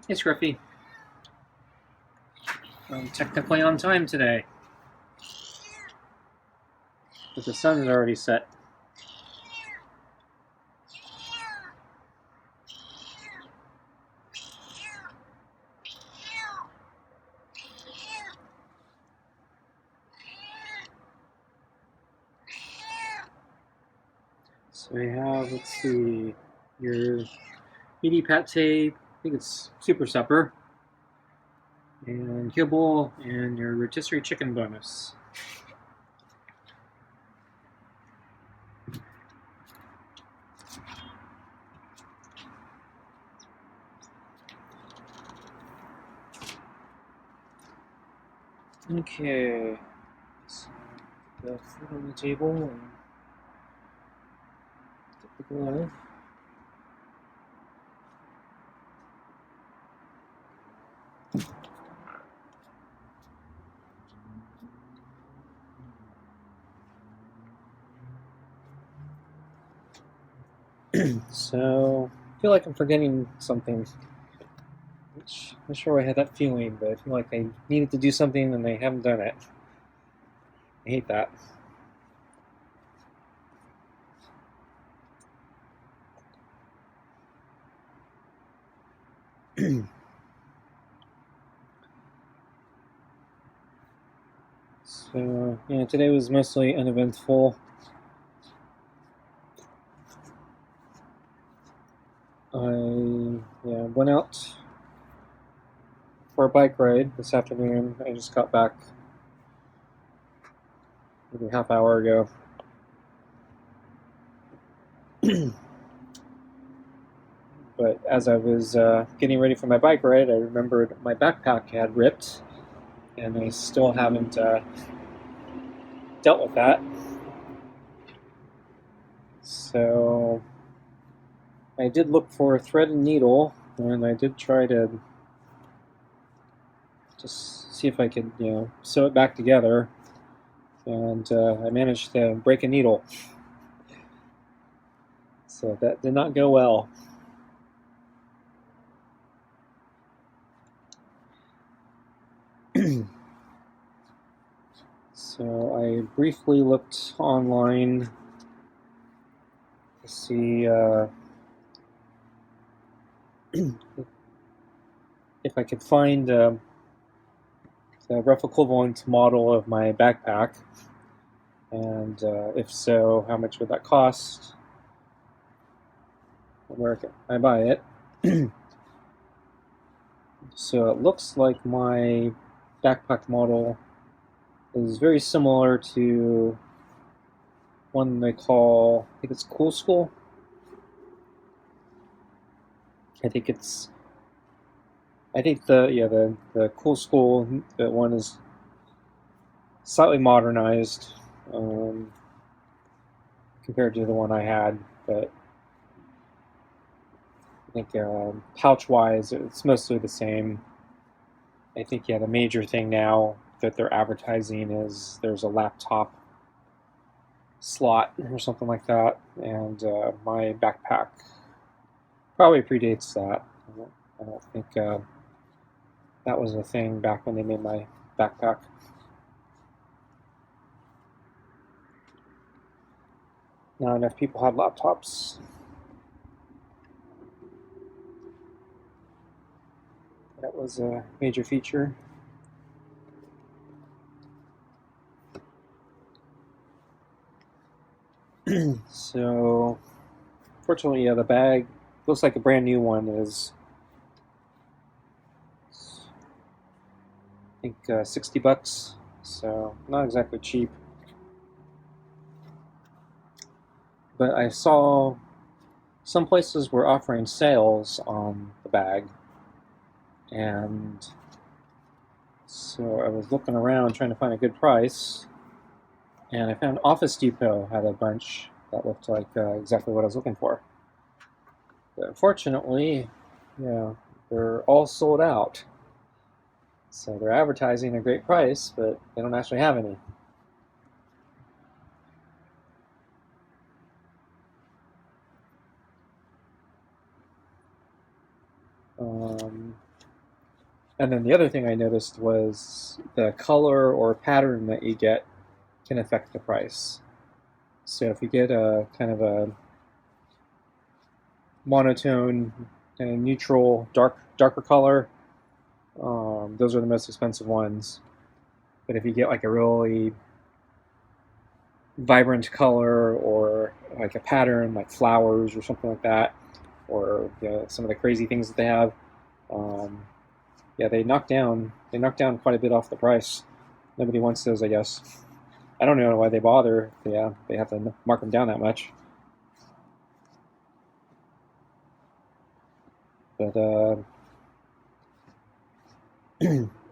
Hey, Scruffy. I'm technically on time today, but the sun is already set. So we have, let's see, your meaty pate, I think it's super supper, and kibble, and your rotisserie chicken bonus. Okay, so put the food on the table and get the glove. So, I feel like I'm forgetting something. Not sure I had that feeling, but I feel like I needed to do something and I haven't done it. I hate that. So, yeah, today was mostly uneventful. I went out for a bike ride this afternoon. I just got back maybe a half hour ago. But as I was getting ready for my bike ride, I remembered my backpack had ripped, and I still haven't dealt with that. So I did look for a thread and needle, and I did try to just see if I could, sew it back together. And I managed to break a needle. So that did not go well. So I briefly looked online to see if I could find the rough equivalent model of my backpack, and if so, how much would that cost? Where can I buy it? So it looks like my backpack model is very similar to one they call, I think it's Cool School. I think the Cool School, the one is slightly modernized compared to the one I had, but I think pouch-wise, it's mostly the same. I think, the major thing now that they're advertising is there's a laptop slot or something like that, and my backpack probably predates that. I don't think that was a thing back when they made my backpack. Not enough people had laptops. That was a major feature. So, fortunately, the bag looks like a brand new one is, I think, $60. So, not exactly cheap. But I saw some places were offering sales on the bag, and so I was looking around trying to find a good price, and I found Office Depot had a bunch that looked like exactly what I was looking for. But unfortunately, they're all sold out. So they're advertising a great price, but they don't actually have any. And then the other thing I noticed was the color or pattern that you get can affect the price. So if you get a kind of a monotone and a neutral darker color, those are the most expensive ones. But if you get like a really vibrant color or like a pattern like flowers or something like that, or some of the crazy things that they have, um, yeah, they knock down quite a bit off the price. Nobody wants those, I guess. I don't know why they bother. Yeah, they have to mark them down that much. But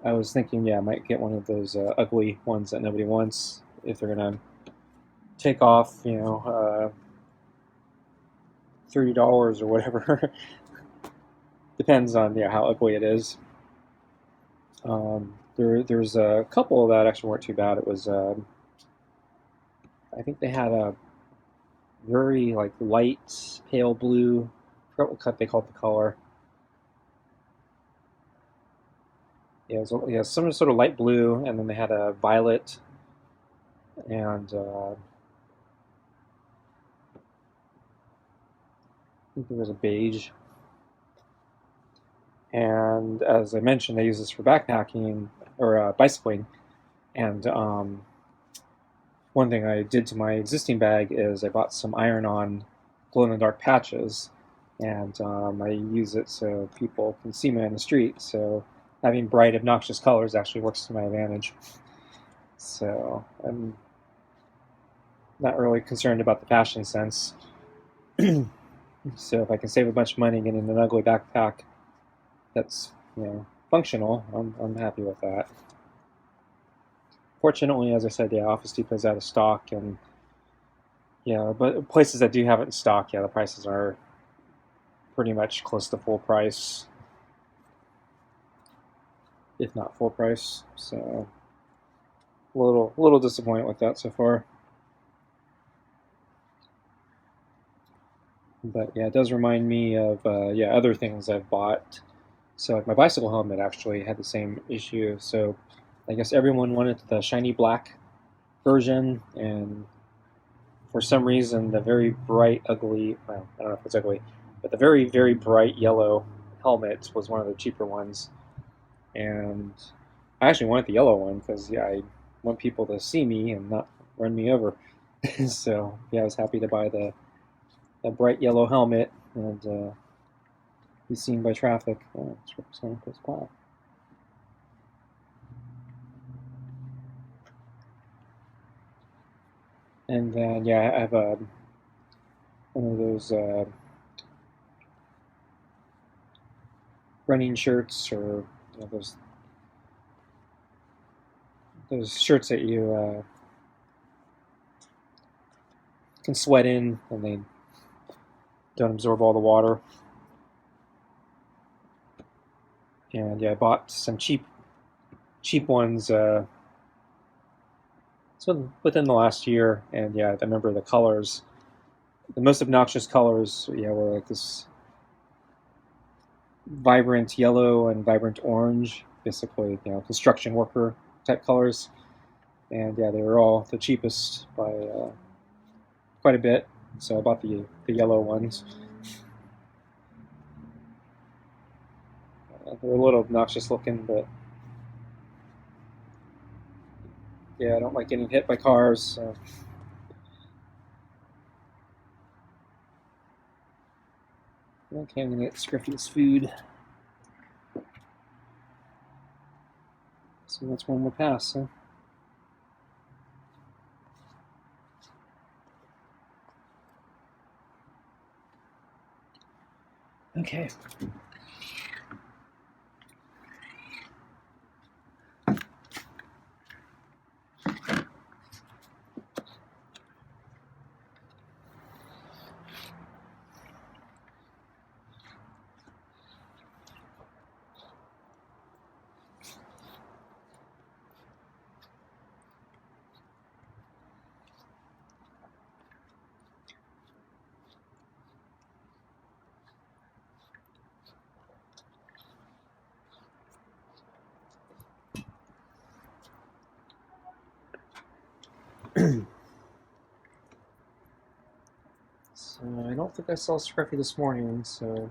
I was thinking, yeah, I might get one of those ugly ones that nobody wants if they're gonna take off, $30 or whatever. Depends on how ugly it is. There's a couple that actually weren't too bad. It was I think they had a very like light pale blue. I forgot what cut they called the color. Yeah, some sort of light blue, and then they had a violet, and I think there was a beige. And as I mentioned, I use this for backpacking or bicycling. And one thing I did to my existing bag is I bought some iron-on glow-in-the-dark patches, and I use it so people can see me on the street. So having bright, obnoxious colors actually works to my advantage. So I'm not really concerned about the fashion sense. So if I can save a bunch of money getting an ugly backpack that's functional, I'm happy with that. Fortunately, as I said, Office Depot's out of stock, and but places that do have it in stock, the prices are pretty much close to full price, if not full price. So a little disappointed with that so far. But yeah, it does remind me of other things I've bought. So like my bicycle helmet actually had the same issue. So I guess everyone wanted the shiny black version, and for some reason the very bright, ugly, well, I don't know if it's ugly, but the very, very bright yellow helmet was one of the cheaper ones. And I actually wanted the yellow one because, I want people to see me and not run me over. So, I was happy to buy the bright yellow helmet and be seen by traffic. It's representing this path. And then, I have one of those running shirts, or those shirts that you can sweat in and they don't absorb all the water. And I bought some cheap ones. So within the last year, and I remember the colors. The most obnoxious colors, were like this vibrant yellow and vibrant orange, basically, construction worker type colors. And they were all the cheapest by quite a bit. So I bought the yellow ones. They're a little obnoxious looking, but I don't like getting hit by cars. So. Okay, I'm gonna get Scruffy's food. So that's one more pass, huh? Okay. So I don't think I saw Scruffy this morning, so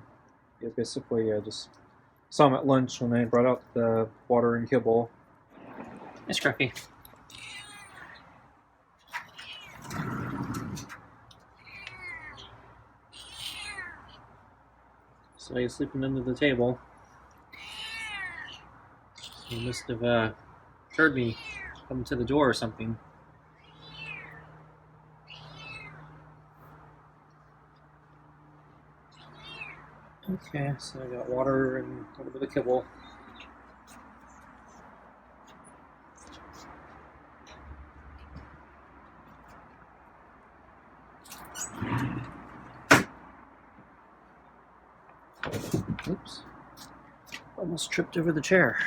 yeah, basically I just saw him at lunch when I brought out the water and kibble. Hey, Scruffy. So he's sleeping under the table. He must have heard me come to the door or something. Okay, so I got water and a little bit of kibble. Oops. Almost tripped over the chair.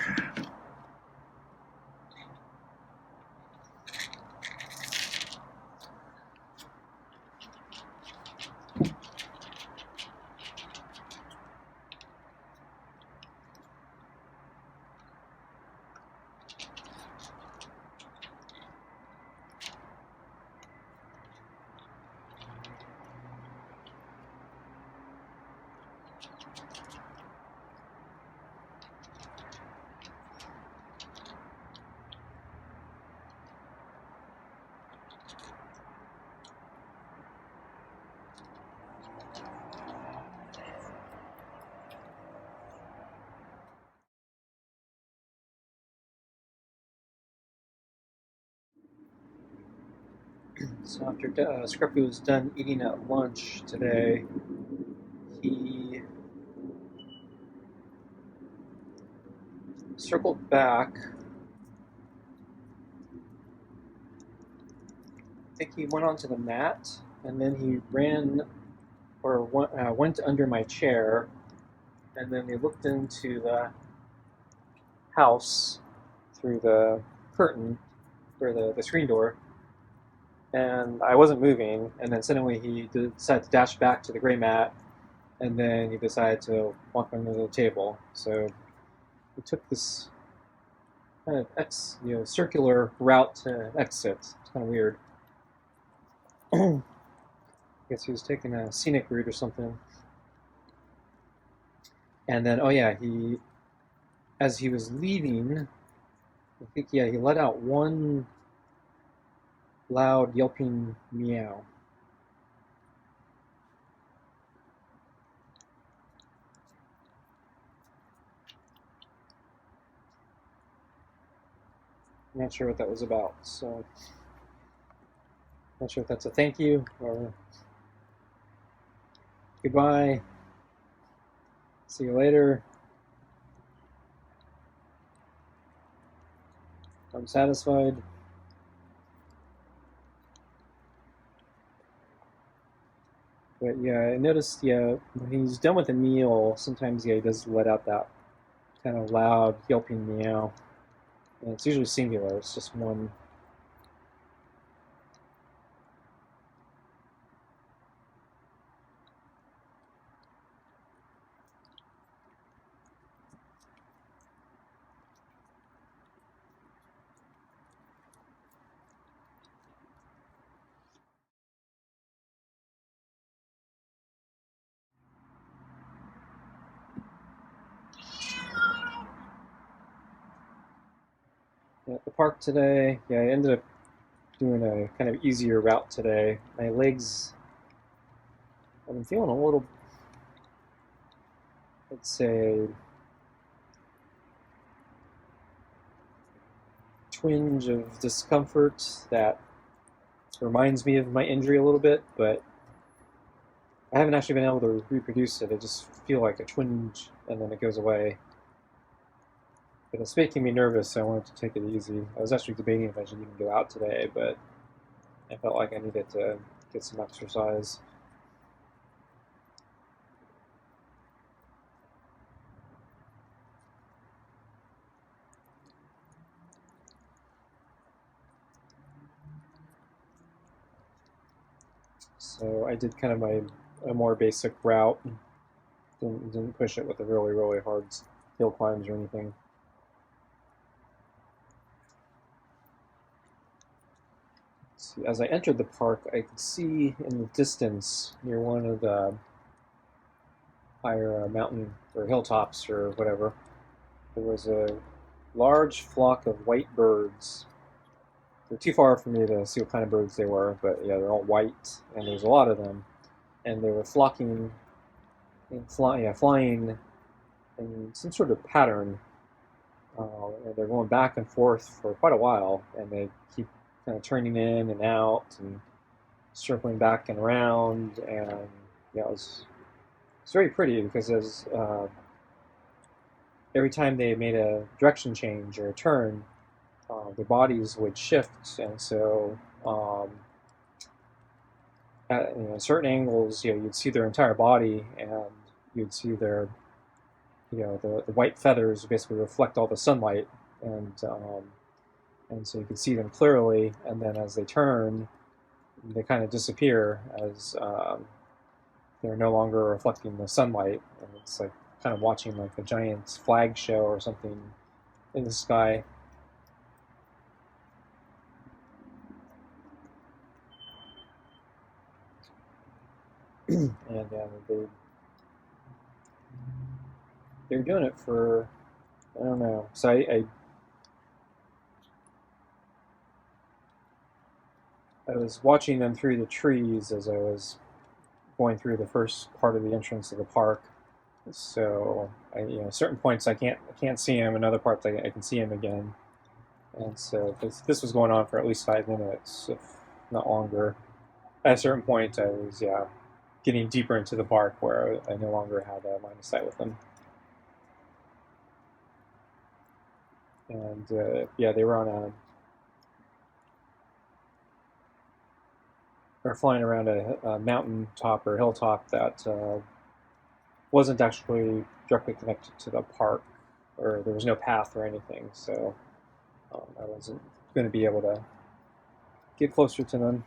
So after Scruffy was done eating at lunch today, he circled back. I think he went onto the mat, and then he ran or went under my chair, and then he looked into the house through the curtain or the screen door, and I wasn't moving, and then suddenly he decided to dash back to the gray mat, and then he decided to walk under the table. So he took this kind of circular route to exit. It's kind of weird. I guess he was taking a scenic route or something. And then, oh yeah, as he was leaving, I think, yeah, he let out one loud yelping meow. I'm not sure what that was about, so not sure if that's a thank you or goodbye, see you later, I'm satisfied. But yeah, I noticed, yeah, when he's done with a meal, sometimes, yeah, he does let out that kind of loud yelping meow. And it's usually singular, it's just one. At the park today, yeah, I ended up doing a kind of easier route today. My legs, I've been feeling a little, let's say, twinge of discomfort that reminds me of my injury a little bit, but I haven't actually been able to reproduce it. I just feel like a twinge and then it goes away. But it's making me nervous, so I wanted to take it easy. I was actually debating if I should even go out today, but I felt like I needed to get some exercise. So I did kind of a more basic route. Didn't push it with the really, really hard hill climbs or anything. So See, as I entered the park, I could see in the distance near one of the higher mountain or hilltops or whatever, there was a large flock of white birds. They're too far for me to see what kind of birds they were, but yeah, they're all white, and there's a lot of them, and they were flocking, and flying in some sort of pattern. And they're going back and forth for quite a while, and they keep kind of turning in and out and circling back and around, and yeah, it's very pretty because every time they made a direction change or a turn, their bodies would shift, and so at certain angles, you'd see their entire body, and you'd see their, the white feathers basically reflect all the sunlight, and so you could see them clearly. And then as they turn, they kind of disappear as they're no longer reflecting the sunlight, and it's like kind of watching like a giant flag show or something in the sky. And they're doing it for, I don't know. So I was watching them through the trees as I was going through the first part of the entrance of the park. So certain points I can't see him, and other parts I can see him again. And so this was going on for at least 5 minutes, if not longer. At a certain point, I was getting deeper into the park where I no longer had a line of sight with them. And they were on or flying around a mountain top or hilltop that wasn't actually directly connected to the park, or there was no path or anything, so I wasn't going to be able to get closer to them.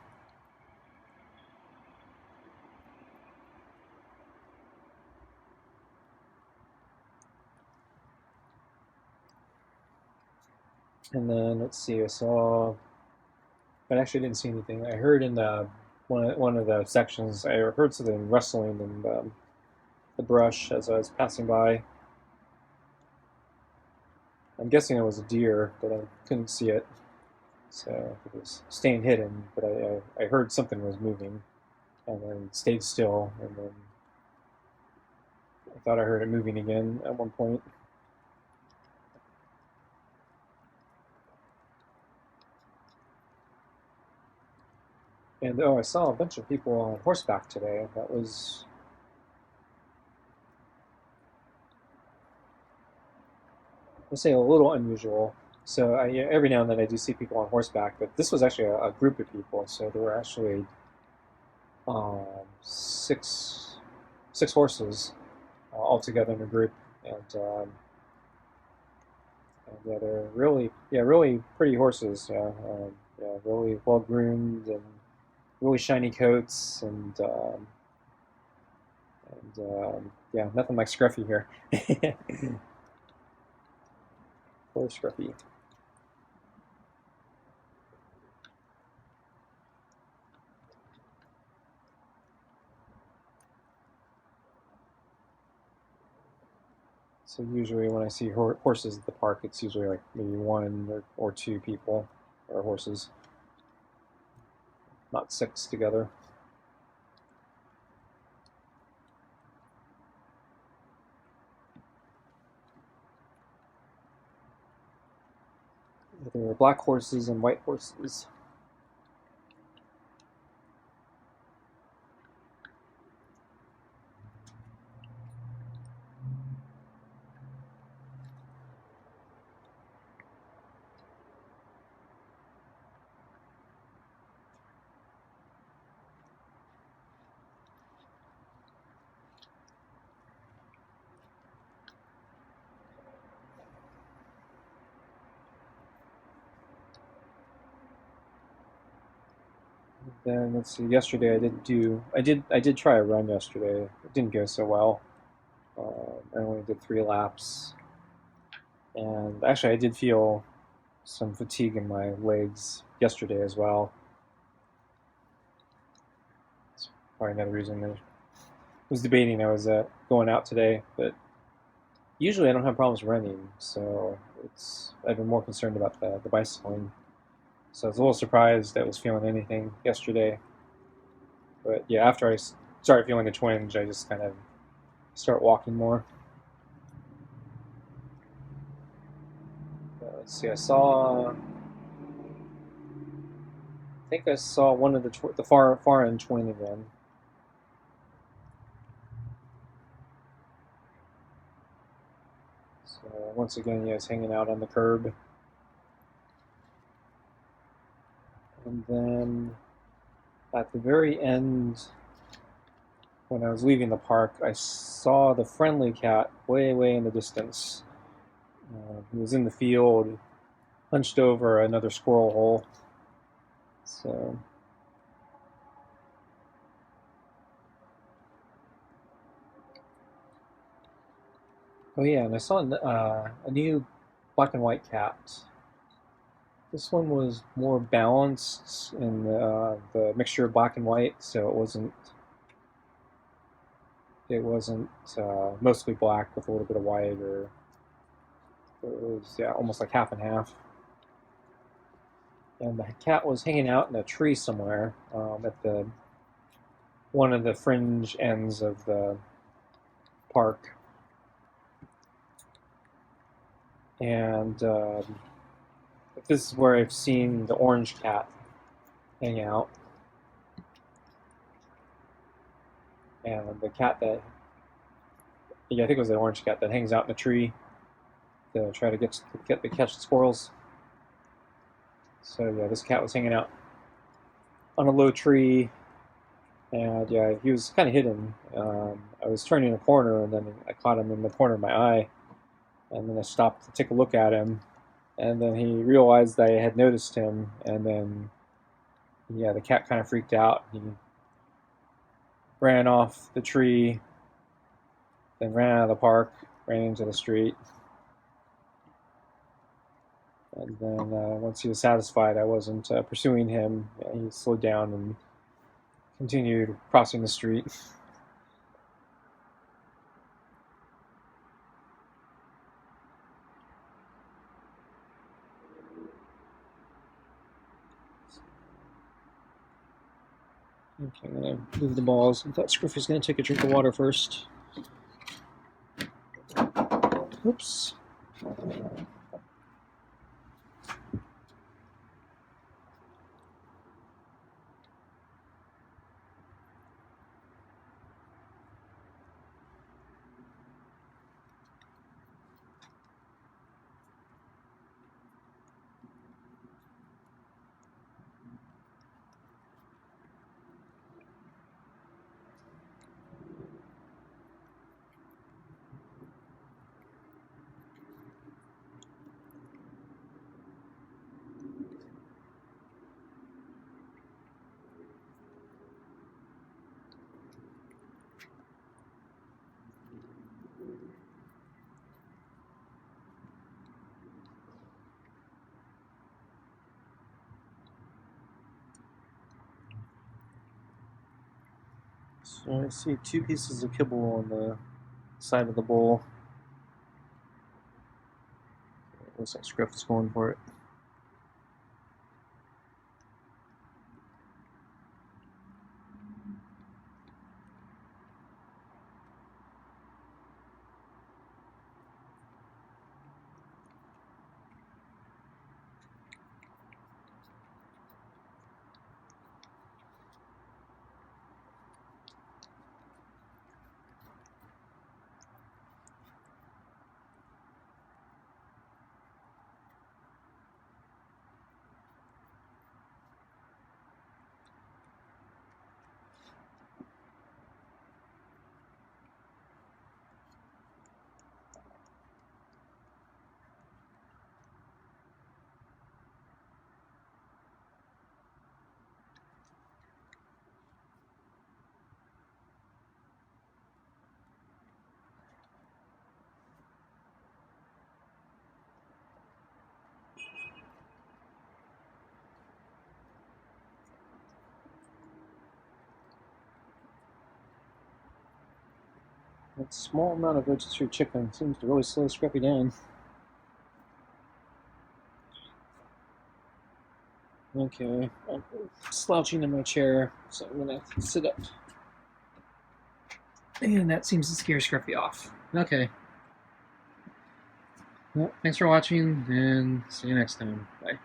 And then let's see, I saw, but I actually didn't see anything. I heard in the one of the sections, I heard something rustling in the brush as I was passing by. I'm guessing it was a deer, but I couldn't see it, so it was staying hidden. But I heard something was moving, and then stayed still, and then I thought I heard it moving again at one point. And I saw a bunch of people on horseback today. That was, let's say, a little unusual. So every now and then I do see people on horseback, but this was actually a group of people. So there were actually um, six horses all together in a group, and yeah, they're really pretty horses. Really well groomed and really shiny coats, and nothing like Scruffy here. Poor Scruffy. So usually when I see horses at the park, it's usually like maybe one or two people or horses, not six together. There were black horses and white horses. Then let's see. Yesterday I did try a run yesterday. It didn't go so well. I only did 3 laps, and actually I did feel some fatigue in my legs yesterday as well. probably another reason I was debating I was going out today, but usually I don't have problems running, so I've been more concerned about the bicycling. So I was a little surprised that I was feeling anything yesterday. But yeah, after I started feeling the twinge, I just kind of start walking more. Let's see, I think I saw one of the far end twin again. So once again, yeah, it's hanging out on the curb. And then at the very end, when I was leaving the park, I saw the friendly cat way, way in the distance. He was in the field, hunched over another squirrel hole. So, oh yeah, and I saw a new black and white cat. This one was more balanced in the mixture of black and white, so it wasn't mostly black with a little bit of white, or it was almost like half and half. And the cat was hanging out in a tree somewhere at the one of the fringe ends of the park, and this is where I've seen the orange cat hang out. And the cat that, yeah, I think it was the orange cat that hangs out in a tree to try to catch the squirrels. So yeah, this cat was hanging out on a low tree, and yeah, he was kind of hidden. I was turning a corner, and then I caught him in the corner of my eye, and then I stopped to take a look at him, and then he realized that I had noticed him, and then yeah, the cat kind of freaked out. He ran off the tree, then ran out of the park, ran into the street. And then once he was satisfied I wasn't pursuing him, he slowed down and continued crossing the street. Okay, I'm going to move the balls. I thought Scruffy's going to take a drink of water first. Oops. So I see 2 pieces of kibble on the side of the bowl. It looks like Scruff's going for it. That small amount of rotisserie chicken seems to really slow Scruffy down. Okay, I'm slouching in my chair, so I'm gonna sit up. And that seems to scare Scruffy off. Okay. Well, thanks for watching, and see you next time. Bye.